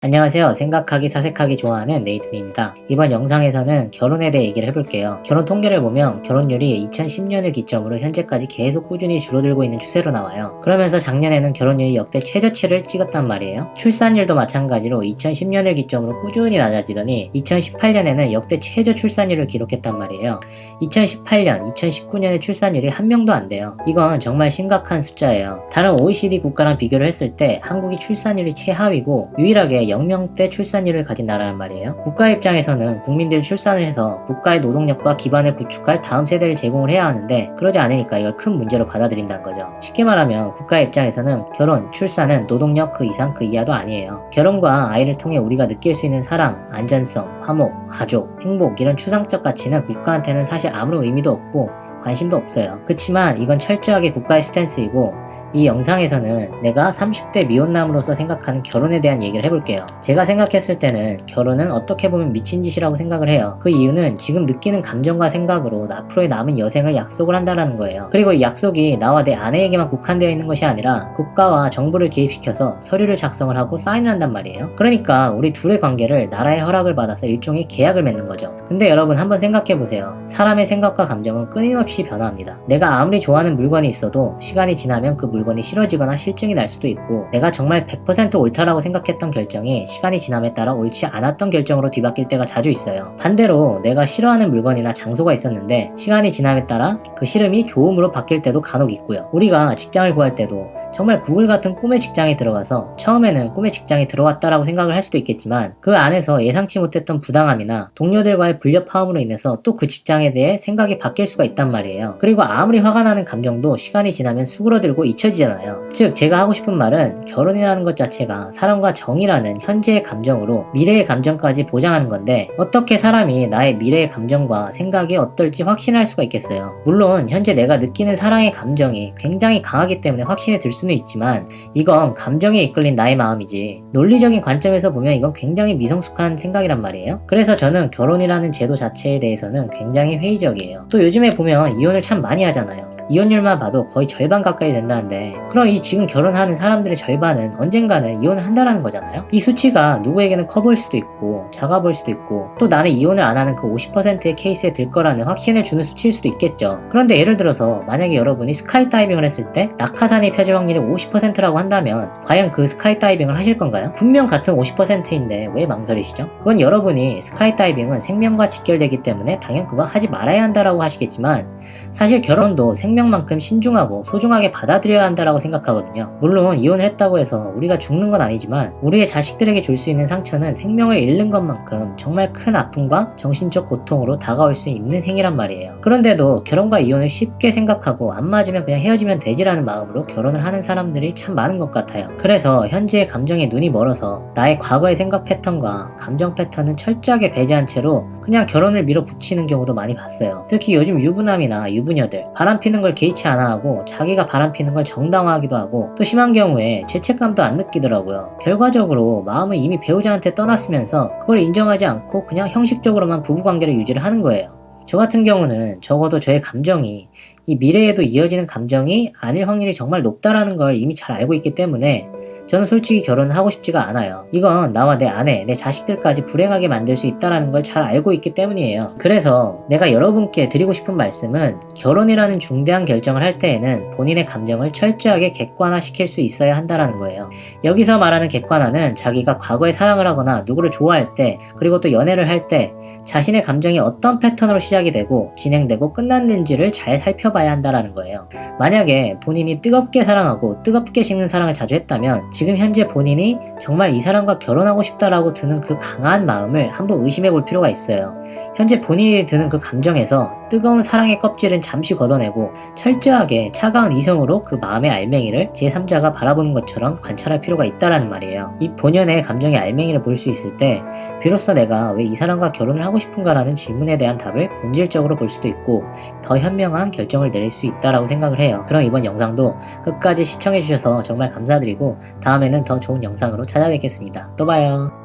안녕하세요. 생각하기 사색하기 좋아하는 네이튼입니다. 이번 영상에서는 결혼에 대해 얘기를 해볼게요. 결혼 통계를 보면 결혼율이 2010년을 기점으로 현재까지 계속 꾸준히 줄어들고 있는 추세로 나와요. 그러면서 작년에는 결혼율이 역대 최저치를 찍었단 말이에요. 출산율도 마찬가지로 2010년을 기점으로 꾸준히 낮아지더니 2018년에는 역대 최저 출산율을 기록했단 말이에요. 2018년, 2019년의 출산율이 한 명도 안 돼요. 이건 정말 심각한 숫자예요. 다른 OECD 국가랑 비교를 했을 때 한국이 출산율이 최하위고 유일하게 0명대 출산율을 가진 나라란 말이에요. 국가 입장에서는 국민들 출산을 해서 국가의 노동력과 기반을 구축할 다음 세대를 제공을 해야 하는데 그러지 않으니까 이걸 큰 문제로 받아들인다는 거죠. 쉽게 말하면 국가의 입장에서는 결혼, 출산은 노동력 그 이상 그 이하도 아니에요. 결혼과 아이를 통해 우리가 느낄 수 있는 사랑, 안전성, 화목, 가족, 행복 이런 추상적 가치는 국가한테는 사실 아무런 의미도 없고 관심도 없어요. 그치만 이건 철저하게 국가의 스탠스이고 이 영상에서는 내가 30대 미혼남으로서 생각하는 결혼에 대한 얘기를 해볼게요. 제가 생각했을 때는 결혼은 어떻게 보면 미친 짓이라고 생각을 해요. 그 이유는 지금 느끼는 감정과 생각으로 앞으로의 남은 여생을 약속을 한다라는 거예요. 그리고 이 약속이 나와 내 아내에게만 국한되어 있는 것이 아니라 국가와 정부를 개입시켜서 서류를 작성을 하고 사인을 한단 말이에요. 그러니까 우리 둘의 관계를 나라의 허락을 받아서 일종의 계약을 맺는 거죠. 근데 여러분 한번 생각해보세요. 사람의 생각과 감정은 끊임없이 변화합니다. 내가 아무리 좋아하는 물건이 있어도 시간이 지나면 그 물건이 싫어지거나 실증이 날 수도 있고 내가 정말 100% 옳다라고 생각했던 결정이 시간이 지남에 따라 옳지 않았던 결정으로 뒤바뀔 때가 자주 있어요. 반대로 내가 싫어하는 물건이나 장소가 있었는데 시간이 지남에 따라 그 싫음이 좋음으로 바뀔 때도 간혹 있고요. 우리가 직장을 구할 때도 정말 구글 같은 꿈의 직장에 들어가서 처음에는 꿈의 직장에 들어왔다라고 생각을 할 수도 있겠지만 그 안에서 예상치 못했던 부당함이나 동료들과의 불협화음으로 인해서 또 그 직장에 대해 생각이 바뀔 수가 있단 말이에요. 그리고 아무리 화가 나는 감정도 시간이 지나면 수그러들고 잊혀지잖아요. 즉 제가 하고 싶은 말은 결혼이라는 것 자체가 사랑과 정이라는 현재의 감정으로 미래의 감정까지 보장하는 건데 어떻게 사람이 나의 미래의 감정과 생각이 어떨지 확신할 수가 있겠어요. 물론 현재 내가 느끼는 사랑의 감정이 굉장히 강하기 때문에 확신이 들 수는 있지만 이건 감정에 이끌린 나의 마음이지 논리적인 관점에서 보면 이건 굉장히 미성숙한 생각이란 말이에요. 그래서 저는 결혼이라는 제도 자체에 대해서는 굉장히 회의적이에요. 또 요즘에 보면 이혼을 참 많이 하잖아요. 이혼율만 봐도 거의 절반 가까이 된다는데 그럼 이 지금 결혼하는 사람들의 절반은 언젠가는 이혼을 한다라는 거잖아요. 이 수치가 누구에게는 커 보일 수도 있고 작아 보일 수도 있고 또 나는 이혼을 안 하는 그 50%의 케이스에 들 거라는 확신을 주는 수치일 수도 있겠죠. 그런데 예를 들어서 만약에 여러분이 스카이다이빙을 했을 때 낙하산이 펴질 확률이 50%라고 한다면 과연 그 스카이다이빙을 하실 건가요? 분명 같은 50%인데 왜 망설이시죠? 그건 여러분이 스카이다이빙은 생명과 직결되기 때문에 당연 그거 하지 말아야 한다라고 하시겠지만 사실 결혼도 생명만큼 신중하고 소중하게 받아들여야 한다라고 생각하거든요. 물론 이혼을 했다고 해서 우리가 죽는 건 아니지만 우리의 자식들에게 줄 수 있는 상처는 생명을 잃는 것만큼 정말 큰 아픔과 정신적 고통으로 다가올 수 있는 행위란 말이에요. 그런데도 결혼과 이혼을 쉽게 생각하고 안 맞으면 그냥 헤어지면 되지라는 마음으로 결혼을 하는 사람들이 참 많은 것 같아요. 그래서 현재의 감정에 눈이 멀어서 나의 과거의 생각 패턴과 감정 패턴은 철저하게 배제한 채로 그냥 결혼을 밀어붙이는 경우도 많이 봤어요. 특히 요즘 유부남이나 유부녀들 바람피는 걸 개의치 않아 하고 자기가 바람피는 걸 정당화하기도 하고 또 심한 경우에 죄책감도 안 느끼더라고요. 결과적으로 마음은 이미 배우자한테 떠났으면서 그걸 인정하지 않고 그냥 형식적으로만 부부관계를 유지를 하는 거예요. 저 같은 경우는 적어도 저의 감정이 이 미래에도 이어지는 감정이 아닐 확률이 정말 높다라는 걸 이미 잘 알고 있기 때문에 저는 솔직히 결혼을 하고 싶지가 않아요. 이건 나와 내 아내, 내 자식들까지 불행하게 만들 수 있다는 걸 잘 알고 있기 때문이에요. 그래서 내가 여러분께 드리고 싶은 말씀은 결혼이라는 중대한 결정을 할 때에는 본인의 감정을 철저하게 객관화시킬 수 있어야 한다는 거예요. 여기서 말하는 객관화는 자기가 과거에 사랑을 하거나 누구를 좋아할 때 그리고 또 연애를 할 때 자신의 감정이 어떤 패턴으로 시작이 되고 진행되고 끝났는지를 잘 살펴봐야 한다는 거예요. 만약에 본인이 뜨겁게 사랑하고 뜨겁게 식는 사랑을 자주 했다면 지금 현재 본인이 정말 이 사람과 결혼하고 싶다라고 드는 그 강한 마음을 한번 의심해 볼 필요가 있어요. 현재 본인이 드는 그 감정에서 뜨거운 사랑의 껍질은 잠시 걷어내고 철저하게 차가운 이성으로 그 마음의 알맹이를 제3자가 바라보는 것처럼 관찰할 필요가 있다라는 말이에요. 이 본연의 감정의 알맹이를 볼 수 있을 때 비로소 내가 왜 이 사람과 결혼을 하고 싶은가라는 질문에 대한 답을 본질적으로 볼 수도 있고 더 현명한 결정을 내릴 수 있다라고 생각을 해요. 그럼 이번 영상도 끝까지 시청해주셔서 정말 감사드리고 다음에는 더 좋은 영상으로 찾아뵙겠습니다. 또 봐요.